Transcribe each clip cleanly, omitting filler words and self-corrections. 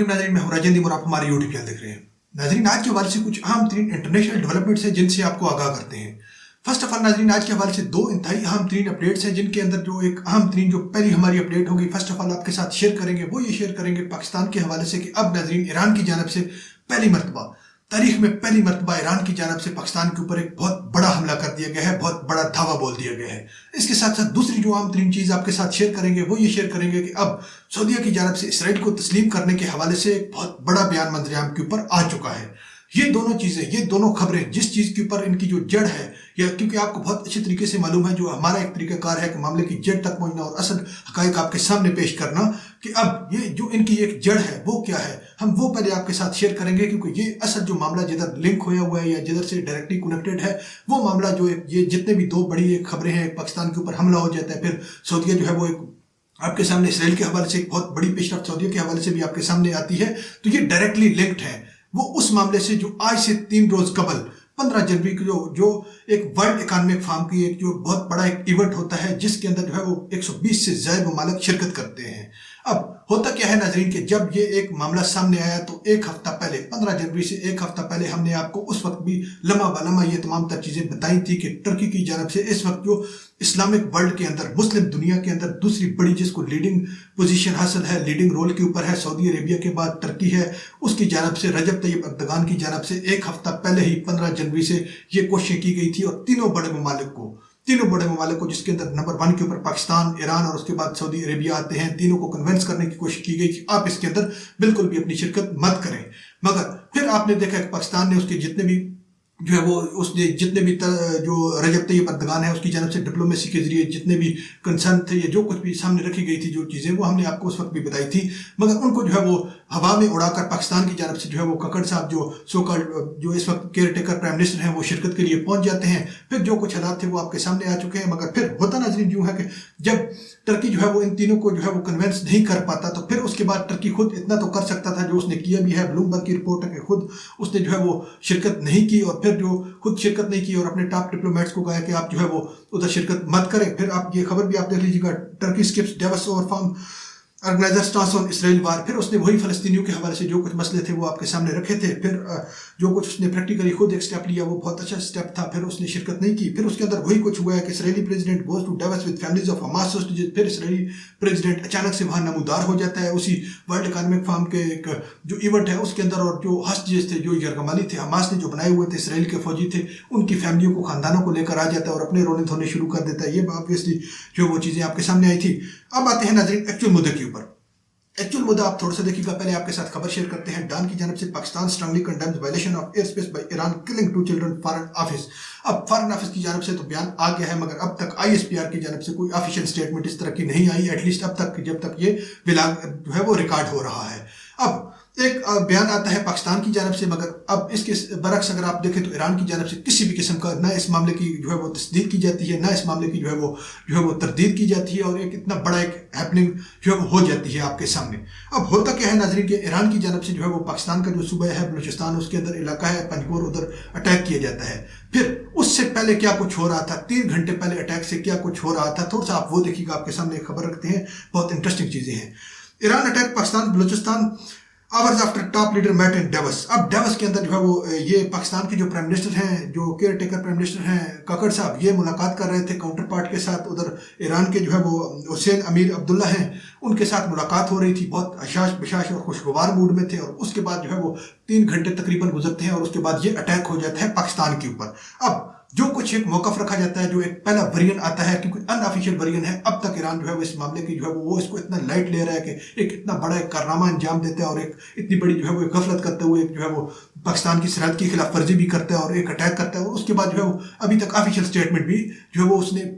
नाज़रीन, मैं हूं राजेंद्र और आप हमारे यूट्यूब चैनल देख रहे हैं। नाज़रीन, आज के हवाले से कुछ अहम तरीन इंटरनेशनल डेवलपमेंट्स हैं जिनसे आपको आगाह करते हैं। फर्स्ट ऑफ ऑल नाज़रीन, आज के हवाले से दो इंतहाई अहम तरीन अपडेट्स हैं जिनके अंदर जो एक अहम तरीन जो पहली हमारी अपडेट होगी, फर्स्ट ऑफ ऑल आपके साथ शेयर करेंगे, वो ये शेयर करेंगे पाकिस्तान के हवाले से कि अब नाज़रीन ईरान की जानब से पहली मरतबा तारीख में पहली मरतबा ईरान की जानब से पाकिस्तान के ऊपर एक बहुत बड़ा हमला कर दिया गया है, बहुत बड़ा धावा बोल दिया गया है। इसके साथ साथ दूसरी जो आम तरीन चीज़ आपके साथ शेयर करेंगे वो ये शेयर करेंगे कि अब सऊदीया की जानब से इसराइल को तस्लीम करने के हवाले से एक बहुत बड़ा बयान मंजर-ए-आम के ऊपर आ चुका है। ये दोनों चीज़ें, ये दोनों खबरें, जिस चीज़ के ऊपर इनकी जो जड़ है, या क्योंकि आपको बहुत अच्छे तरीके से मालूम है जो हमारा एक तरीकाकार है कि मामले की जड़ तक पहुंचना और असल हकायक आपके सामने पेश करना, कि अब ये जो इनकी एक जड़ है वो क्या है, हम वो पहले आपके साथ शेयर करेंगे। क्योंकि ये असल जो मामला जिधर लिंक होया हुआ है या जिधर से डायरेक्टली कनेक्टेड है, वो मामला जो ये जितने भी दो बड़ी एक खबरें हैं, पाकिस्तान के ऊपर हमला हो जाता है, फिर सऊदीया जो है वो एक आपके सामने इसराइल के हवाले से एक बहुत बड़ी पेशरफ्त सऊदीया के हवाले से भी आपके सामने आती है, तो ये डायरेक्टली लिंक्ड है वो उस मामले से जो आज से 3 रोज कबल 15 जनवरी को जो एक वर्ल्ड इकोनॉमिक फोरम की एक जो बहुत बड़ा एक इवेंट होता है, जिसके अंदर जो है वो 120 से ज्यादा ममालिक शिरकत करते हैं। अब होता क्या है नाजरीन कि जब ये एक मामला सामने आया तो एक हफ्ता पहले, 15 जनवरी से एक हफ्ता पहले, हमने आपको उस वक्त भी लम्हा बलम्हा ये तमाम तर चीज़ें बताई थी कि टर्की की जानब से इस वक्त जो इस्लामिक वर्ल्ड के अंदर, मुस्लिम दुनिया के अंदर दूसरी बड़ी जिसको लीडिंग पोजीशन हासिल है, लीडिंग रोल के ऊपर है, सऊदी अरेबिया के बाद टर्की है, उसकी जानब से रजब तैयब अर्दगान की जानब से एक हफ्ता पहले ही 15 जनवरी से ये कोशिशें की गई थी। और तीनों बड़े ममालिक को जिसके अंदर नंबर 1 के ऊपर पाकिस्तान, ईरान और उसके बाद सऊदी अरेबिया आते हैं, तीनों को कन्विंस करने की कोशिश की गई कि आप इसके अंदर बिल्कुल भी अपनी शिरकत मत करें। मगर फिर आपने देखा कि पाकिस्तान ने उसके जितने भी जो है वो उसने जितने भी जो रजब तैयब अर्दगान है उसकी जानब से डिप्लोमेसी के जरिए जितने भी कंसर्न थे या जो कुछ भी सामने रखी गई थी जो चीज़ें, वो हमने आपको उस वक्त भी बताई थी। मगर उनको जो है वो हवा में उड़ाकर पाकिस्तान की जानब से जो है वो कक्कड़ साहब जो इस वक्त केयर टेकर प्राइम मिनिस्टर हैं, वो शिरकत के लिए पहुंच जाते हैं। फिर जो कुछ हालात थे वो आपके सामने आ चुके हैं। मगर फिर होता नाज़रीन यूँ है कि जब टर्की जो है वो इन तीनों को जो है वो कन्विंस नहीं कर पाता, तो फिर उसके बाद टर्की खुद इतना तो कर सकता था, जो उसने किया भी है। ब्लूमबर्ग की रिपोर्ट है कि खुद उसने जो है वो शिरकत नहीं की, और फिर जो खुद शिरकत नहीं की और अपने टॉप डिप्लोमेट्स को कहा कि आप जो है वो उधर शिरकत मत करें। फिर आप ये खबर भी आप देख लीजिएगा, Turkey skips Davos over from organisers stance on Israel war. फिर उसने वही फलस्तीनियों के हवाले से जो कुछ मसले थे वो आपके सामने रखे थे। फिर जो कुछ उसने प्रैक्टिकली खुद एक स्टेप लिया, वो बहुत अच्छा स्टेप था। फिर उसने शिरकत नहीं की। फिर उसके अंदर वही कुछ हुआ है कि Israeli president goes to Davos with families of Hamas hostages. फिर इसराइली प्रेसिडेंट अचानक से वहाँ नमूदार हो जाता है उसी वर्ल्ड इकोनॉमिक फोरम के एक जो इवेंट है उसके अंदर, और जो हॉस्टेजेस थे, जो यरगमाली थे, हमास ने जो बनाए हुए थे, इसराइल के फौजी थे, उनकी फैमिलियों को, खानदानों को लेकर आ जाता है और अपने रोने धोने शुरू कर देता है। ये ऑब्वियसली जो वो चीज़ें आपके सामने आई थी। अब आते हैं नाज़रीन एक्चुअल मुद्दे के ऊपर। एक्चुअल मुद्दा आप थोड़ा सा देखिएगा। पहले आपके साथ खबर शेयर करते हैं। डॉन की जानब से Pakistan strongly condemns violation of air space by Iran killing 2 children, foreign office. अब फॉरेन ऑफिस की जानब से तो बयान आ गया है, मगर अब तक ISPR की जानब से कोई ऑफिशियल स्टेटमेंट इस तरह की नहीं आई, एटलीस्ट अब तक, जब तक ये व्लॉग जो है वो रिकॉर्ड हो रहा है। अब एक बयान आता है पाकिस्तान की जानब से, मगर अब इसके बरक्स अगर आप देखें तो ईरान की जानब से किसी भी किस्म का ना इस मामले की जो है वो तस्दीक की जाती है, ना इस मामले की जो है वो तरदीद की जाती है, और एक इतना बड़ा एक हैपनिंग जो है वो हो जाती है आपके सामने। अब होता क्या है नाज़रीन कि ईरान की जानब से जो है वो पाकिस्तान का जो सूबा है बलूचिस्तान, उसके अंदर इलाका है पंजगोर, उधर अटैक किया जाता है। फिर उससे पहले क्या कुछ हो रहा था, 3 घंटे पहले अटैक से क्या कुछ हो रहा था, थोड़ा सा आप वो देखिएगा। आपके सामने एक खबर रखते हैं, बहुत इंटरेस्टिंग चीज़ें हैं। Iran attack Pakistan Balochistan hours after top leader met in Davos. अब डेवस के अंदर जो है वो ये पाकिस्तान के जो प्राइम मिनिस्टर हैं, जो केयर टेकर प्राइम मिनिस्टर हैं कक्कड़ साहब, ये मुलाकात कर रहे थे काउंटर पार्ट के साथ। उधर ईरान के जो है वो हुसैन अमीर अब्दुल्ला हैं, उनके साथ मुलाकात हो रही थी। बहुत अशाश बशाश और खुशगवार मूड में थे, और उसके बाद जो है वो 3 घंटे तकरीबन गुजरते हैं, और उसके बाद ये अटैक हो जाता है पाकिस्तान के ऊपर। अब जो कुछ एक मौकफ रखा जाता है, जो एक पहला वेरिएंट आता है, क्योंकि अनऑफिशियल वेरिएंट है, अब तक ईरान जो है वो इस मामले की जो है वो इसको इतना लाइट ले रहा है कि एक इतना बड़ा एक कारनामा अंजाम देता है, और एक इतनी बड़ी जो है वो गफलत करते हुए जो है वो पाकिस्तान की सरहद की खिलाफ वर्जी भी करता है और एक अटैक करता है। और उसके बाद जो है वो अभी तक ऑफिशियल स्टेटमेंट भी जो है वो उसने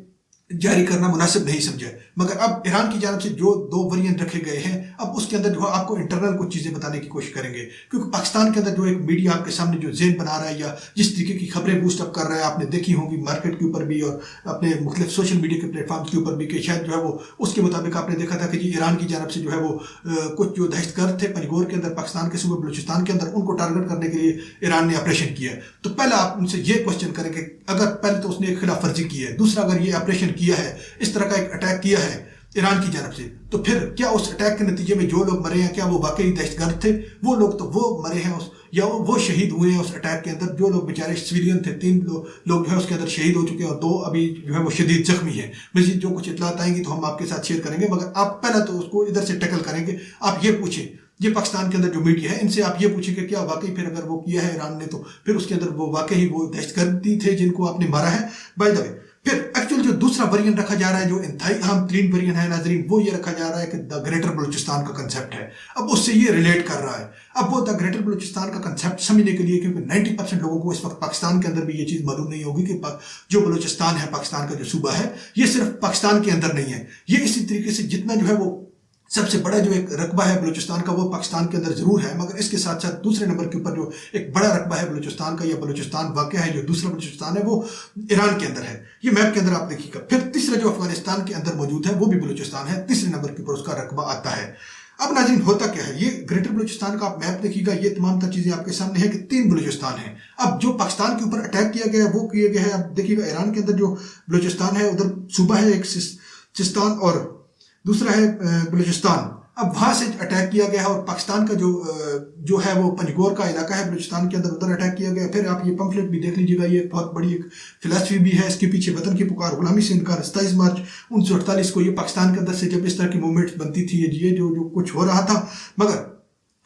जारी करना मुनासिब नहीं समझा। मगर अब ईरान की जानब से जो 2 वेरिएंट रखे गए हैं, अब उसके अंदर जो है आपको इंटरनल कुछ चीज़ें बताने की कोशिश करेंगे। क्योंकि पाकिस्तान के अंदर जो एक मीडिया आपके सामने जो ज़हन बना रहा है या जिस तरीके की खबरें बूस्टअप कर रहा है, आपने देखी होंगी मार्केट के ऊपर भी और अपने मुख्तलिफ सोशल मीडिया के प्लेटफॉर्म के ऊपर भी, कि शायद जो है वो उसके मुताबिक आपने देखा था कि जी ईरान की जानब से जो है वो कुछ जो दहशतगर्द थे पंजगोर के अंदर, पाकिस्तान के सूबे बलूचिस्तान के अंदर, उनको टारगेट करने के लिए ईरान ने ऑपरेशन किया है। तो पहले आप उनसे ये क्वेश्चन करें कि अगर पहले तो उसने एक खिलाफ वर्जी की है, दूसरा अगर ये ऑपरेशन किया है, इस तरह का एक अटैक किया है, ईरान की जानब से, तो फिर क्या उस अटैक के नतीजे में जो लोग मरे हैं क्या वो वाकई दहशतगर्द थे? वो लोग तो वो मरे हैं या वो शहीद हुए हैं उस अटैक के अंदर। जो लोग बेचारे सिविलियन थे, 3 लोग जो है उसके अंदर शहीद हो चुके हैं और 2 अभी जो है वो शदीद जख्मी है। मजीद जो कुछ इतलात आएंगी तो हम आपके साथ शेयर करेंगे, मगर आप पहला तो उसको इधर से टैकल करेंगे। आप ये पूछें, ये पाकिस्तान के अंदर जो मीडिया है इनसे आप ये पूछें कि क्या वाकई फिर अगर वो किया है ईरान ने तो फिर उसके अंदर वो वाकई वो दहशतगर्दी थे जिनको आपने मारा है। बाय द वे, फिर एक्चुअल जो दूसरा वेरिएंट रखा जा रहा है, जो इंतहाई अहम तरीन वेरिएंट है नाजरीन, वो ये रखा जा रहा है कि द ग्रेटर बलूचिस्तान का कंसेप्ट है। अब उससे ये रिलेट कर रहा है। अब वो द ग्रेटर बलूचिस्तान का कंसेप्ट समझने के लिए, क्योंकि 90% लोगों को इस वक्त पाकिस्तान के अंदर भी ये चीज़ मालूम नहीं होगी कि जो बलूचिस्तान है, पाकिस्तान का जो सूबा है, ये सिर्फ पाकिस्तान के अंदर नहीं है। ये इसी तरीके से जितना जो है वो सबसे बड़ा जो एक रकबा है बलूचिस्तान का वो पाकिस्तान के अंदर जरूर है, मगर इसके साथ साथ दूसरे नंबर के ऊपर जो एक बड़ा रकबा है बलूचिस्तान का, या बलूचिस्तान वाक़या है जो दूसरा बलूचिस्तान है वो ईरान के अंदर है। ये मैप के अंदर आप देखिएगा। फिर तीसरा जो अफगानिस्तान के अंदर मौजूद है वो भी बलूचिस्तान है, तीसरे नंबर के ऊपर उसका रकबा आता है। अब नाज़रीन होता क्या है, ये ग्रेटर बलूचिस्तान का आप मैप देखिएगा, ये तमाम तर चीज़ें आपके सामने है कि 3 बलूचिस्तान है। अब जो पाकिस्तान के ऊपर अटैक किया गया है वो किया गया है, अब देखिएगा ईरान के अंदर जो बलूचिस्तान है उधर सूबा है एक सिस्तान और दूसरा है बलूचिस्तान। अब वहाँ से अटैक किया गया है और पाकिस्तान का जो है वो पंजगोर का इलाका है बलूचिस्तान के अंदर, उधर अटैक किया गया। फिर आप ये पम्फलेट भी देख लीजिएगा, ये बहुत बड़ी एक फिलासफी भी है इसके पीछे, वतन की पुकार, गुलामी से इनकार। 27 मार्च 1948 को ये पाकिस्तान के अंदर से जब इस तरह की मूवमेंट्स बनती थी, ये जो कुछ हो रहा था। मगर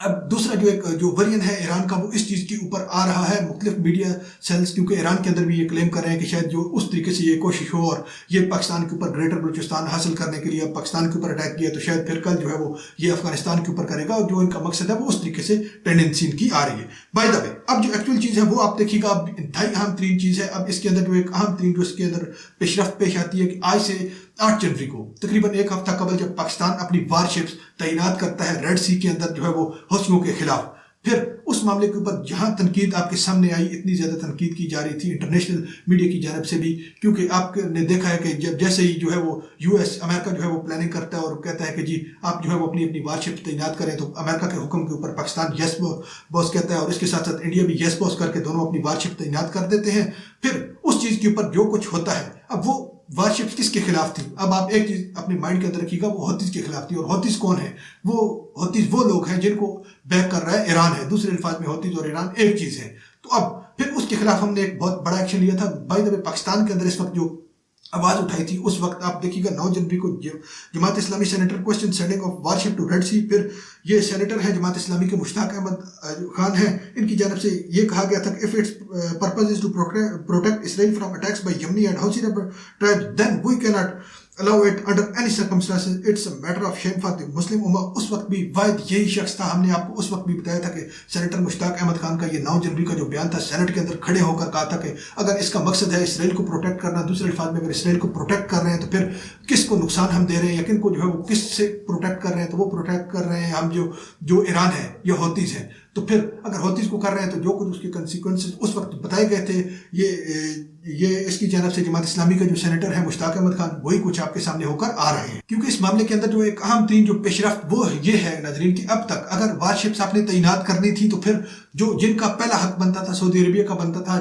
अब दूसरा जो वेरिएंट है ईरान का वो इस चीज़ के ऊपर आ रहा है। मुख्तलिफ मीडिया सेल्स क्योंकि ईरान के अंदर भी ये क्लेम कर रहे हैं कि शायद जो उस तरीके से ये कोशिश हो और ये पाकिस्तान के ऊपर ग्रेटर बलूचिस्तान हासिल करने के लिए पाकिस्तान के ऊपर अटैक किया, तो शायद फिर कल जो है वो ये अफगानिस्तान के ऊपर करेगा, और जो इनका मकसद है वो उस तरीके से टेंडेंसी इनकी आ रही है। बाय द वे, अब जो एक्चुअल चीज़ है वो आप देखिएगा, अब इंतहाई अहम तरीन चीज़ है। अब इसके अंदर जो एक अहम तरीन जो इसके अंदर पेशरफ्त पेश आती है कि आज से 8 जनवरी को तकरीबन एक हफ्ता कबल जब पाकिस्तान अपनी वारशिप्स तैनात करता है रेड सी के अंदर जो है वो हौसियों के खिलाफ, फिर उस मामले के ऊपर जहां तनकीद आपके सामने आई, इतनी ज़्यादा तनकीद की जा रही थी इंटरनेशनल मीडिया की जानब से भी, क्योंकि आपने देखा है कि जब जैसे ही जो है वो यूएस अमेरिका जो है वो प्लानिंग करता है और कहता है कि जी आप जो है वो अपनी अपनी वारशिप तैनात करें, तो अमेरिका के हुक्म के ऊपर पाकिस्तान यस बॉस कहता है और इसके साथ साथ इंडिया भी यस बॉस करके दोनों अपनी वारशिप तैनात कर देते हैं। फिर उस चीज़ के ऊपर जो कुछ होता है, अब वो वारशिप्स किसके खिलाफ थी? अब आप एक चीज अपने माइंड के अंदर रखिएगा, वो हौतीस के खिलाफ थी। और हौतीस कौन है? वो हौतीस वो लोग हैं जिनको बैक कर रहा है ईरान है। दूसरे अल्फाज में हौतीस और ईरान एक चीज है। तो अब फिर उसके खिलाफ हमने एक बहुत बड़ा एक्शन लिया था। बाय द वे, पाकिस्तान के अंदर इस वक्त जो आवाज उठाई थी उस वक्त आप देखिएगा 9 जनवरी को Jamaat Islami senator question sending of warship to Red Sea. फिर ये सेनेटर है जमात इस्लामी के मुश्ताक अहमद खान है, इनकी जानब से ये कहा गया था कि if its purpose is to protect Israel from attacks by Yemeni and Houthi tribes then we can not allow it under any circumstances. It's a matter of shame for the Muslim उम्मा। उस वक्त भी वाहिद यही शख्स था। हमने आपको उस वक्त भी बताया था कि सेनेटर मुश्ताक अहमद खान का ये 9 जनवरी का जो बयान था, सेनेट के अंदर खड़े होकर कहा था कि अगर इसका मकसद है इसराइल को प्रोटेक्ट करना, दूसरे अल्फाज में अगर इसराइल को प्रोटेक्ट कर रहे हैं तो फिर किसको नुकसान हम दे रहे हैं या किन को जो है वो किस से प्रोटेक्ट कर रहे हैं? तो वो प्रोटेक्ट कर रहे हैं हम जो ईरान है, ये हौतीस है। तो फिर अगर हौतीस को कर रहे हैं तो जो कुछ उसके कंसिक्वेंसेस उस वक्त बताए गए थे, ये इसकी जानब से जमात इस्लामी का जो सेनेटर है मुश्ताक अहमद खान, वही कुछ आपके सामने होकर आ रहे हैं। क्योंकि इस मामले के अंदर जो एक अहम तीन जो पेशरफ्त वो ये है नाजरीन कि अब तक अगर वारशिप्स आपने तैनात करनी थी तो फिर जो जिनका पहला हक बनता था, सऊदी अरबिया का बनता था,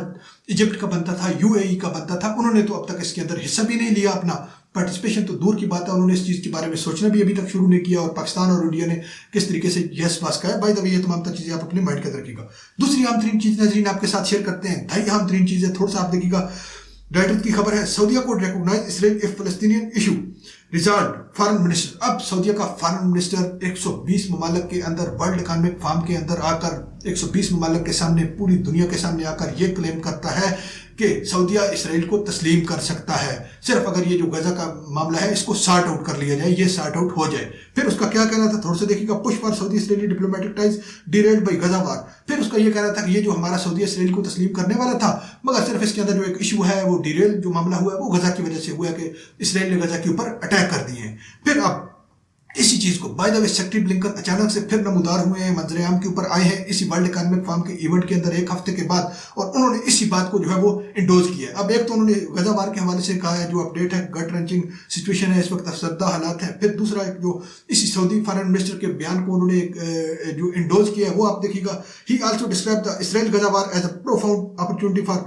इजिप्ट का बनता था, यूएई का बनता था, उन्होंने तो अब तक इसके अंदर हिस्सा भी नहीं लिया। अपना पार्टिसिपेशन तो दूर की बात है, उन्होंने इस चीज़ के बारे में सोचना भी अभी तक शुरू नहीं किया। और पाकिस्तान और इंडिया ने किस तरीके से यस पास किया है, बाय द वे, ये तमाम चीज़ें आप अपने माइंड के अंदर रखिएगा। दूसरी अहम तरीन चीज़ नाजरीन आपके साथ शेयर करते हैं, ढाई अहम तरीन चीज़ें थोड़ा सा आप देखिएगा। डायरेक्ट की खबर है, सऊदीया को recognise Israel if Palestinian issue resolve foreign minister. अब सऊदीया का फॉरेन मिनिस्टर 120 ममालिक के अंदर वर्ल्ड इकॉनॉमिक फोरम के अंदर आकर 120 ममालिक के सामने, पूरी दुनिया के सामने आकर ये क्लेम करता है कि सऊदीया इसराइल को तस्लीम कर सकता है, सिर्फ अगर ये जो गजा का मामला है इसको सॉर्ट आउट कर लिया जाए, ये सॉर्ट आउट हो जाए। फिर उसका क्या कहना था, थोड़ा सा देखिएगा। Push for Saudi Israeli diplomatic ties derailed by Gaza war. फिर उसका ये कहना था कि ये जो हमारा सऊदी इसराइल को तस्लीम करने वाला था, मगर सिर्फ इसके अंदर जो एक इशू है वो डिरेल जो मामला हुआ है वो गजा की वजह से हुआ है कि इसराइल ने गजा के ऊपर अटैक कर दिए हैं। फिर अब इसी चीज को by the way secretary Blinken अचानक से फिर नमूदार हुए हैं, मंजर आम के ऊपर आए हैं इसी वर्ल्ड इकॉनॉमिक फोरम के इवेंट के अंदर एक हफ्ते के बाद, और उन्होंने इसी बात को जो है वो इंडोज किया। अब एक तो उन्होंने गजा वार के हवाले से कहा है, जो अपडेट है, गट रंचिंग सिचुएशन है इस वक्त, अफसरदा हालात है। फिर दूसरा एक जो इसी सऊदी फॉरेन मिनिस्टर के बयान को उन्होंने जो इंडोज किया है वो आप देखिएगा। He also describe the Israel Gaza war as a profound opportunity for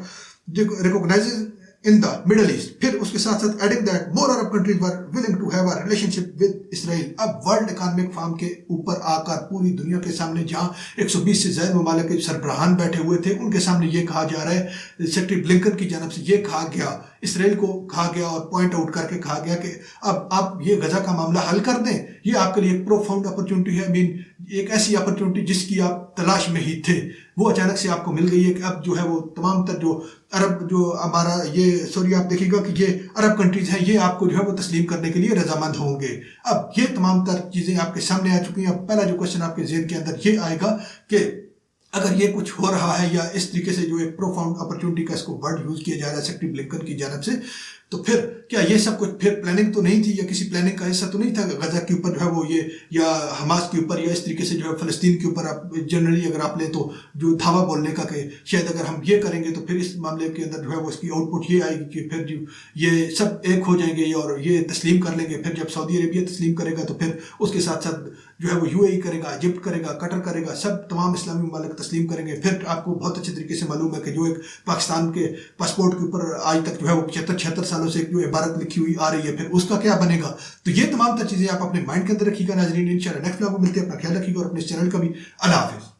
recognising in the Middle East. फिर उसके साथ साथ adding that more Arab countries were willing to have a relationship with Israel. अब वर्ल्ड इकोनॉमिक फोरम के ऊपर आकर पूरी दुनिया के सामने जहां 120 से ज्यादा ममालिक के सरबराहान बैठे हुए थे, उनके सामने ये कहा जा रहा है, सेक्रेटरी ब्लिंकन की जानब से ये कहा गया, इसराइल को कहा गया और पॉइंट आउट करके कहा गया कि अब आप ये गजा का मामला हल कर दें, ये आपके लिए एक प्रोफाउंड अपॉर्चुनिटी है, एक ऐसी अपॉर्चुनिटी जिसकी आप तलाश में ही थे, वो अचानक से आपको मिल गई है कि अब जो है वो तमाम तर जो अरब जो हमारा ये सॉरी आप देखिएगा कि ये अरब कंट्रीज हैं, ये आपको जो है वो तस्लीम करने के लिए रजामंद होंगे। अब ये तमाम तर चीज़ें आपके सामने आ चुकी हैं। अब पहला जो क्वेश्चन आपके ज़हन के अंदर ये आएगा कि अगर ये कुछ हो रहा है या इस तरीके से जो एक प्रोफाउंड अपॉर्चुनिटी का इसको वर्ड यूज़ किया जा रहा है सेक्रेटरी ब्लिंकन की जानब से, तो फिर क्या ये सब कुछ फिर प्लानिंग तो नहीं थी या किसी प्लानिंग का हिस्सा तो नहीं था गजा के ऊपर जो है वो ये या हमास के ऊपर या इस तरीके से जो है फ़लस्तीन के ऊपर आप जनरली अगर आप लें तो जो धावा बोलने का कि शायद अगर हम ये करेंगे तो फिर इस मामले के अंदर जो है वो इसकी आउटपुट ये आएगी कि फिर जो ये सब एक हो जाएंगे और ये तस्लीम कर लेंगे। फिर जब सऊदी अरेबिया तस्लीम करेगा तो फिर उसके साथ साथ जो है वो UAE करेगा, इजिप्ट करेगा, कतर करेगा, सब तमाम इस्लामी ममालिक तस्लीम करेंगे। फिर आपको बहुत अच्छे तरीके से मालूम है कि जो एक पाकिस्तान के पासपोर्ट के ऊपर आज तक जो है वो 75-76 सालों से जो इबारत लिखी हुई आ रही है, फिर उसका क्या बनेगा। तो ये तमाम चीज़ें आप अपने माइंड के अंदर रखिएगा नाज़रीन। इंशाल्लाह नेक्स्ट व्लॉग में मिलते हैं। अपना ख्याल रखिएगा और अपने चैनल का भी अल्लाह हाफिज़।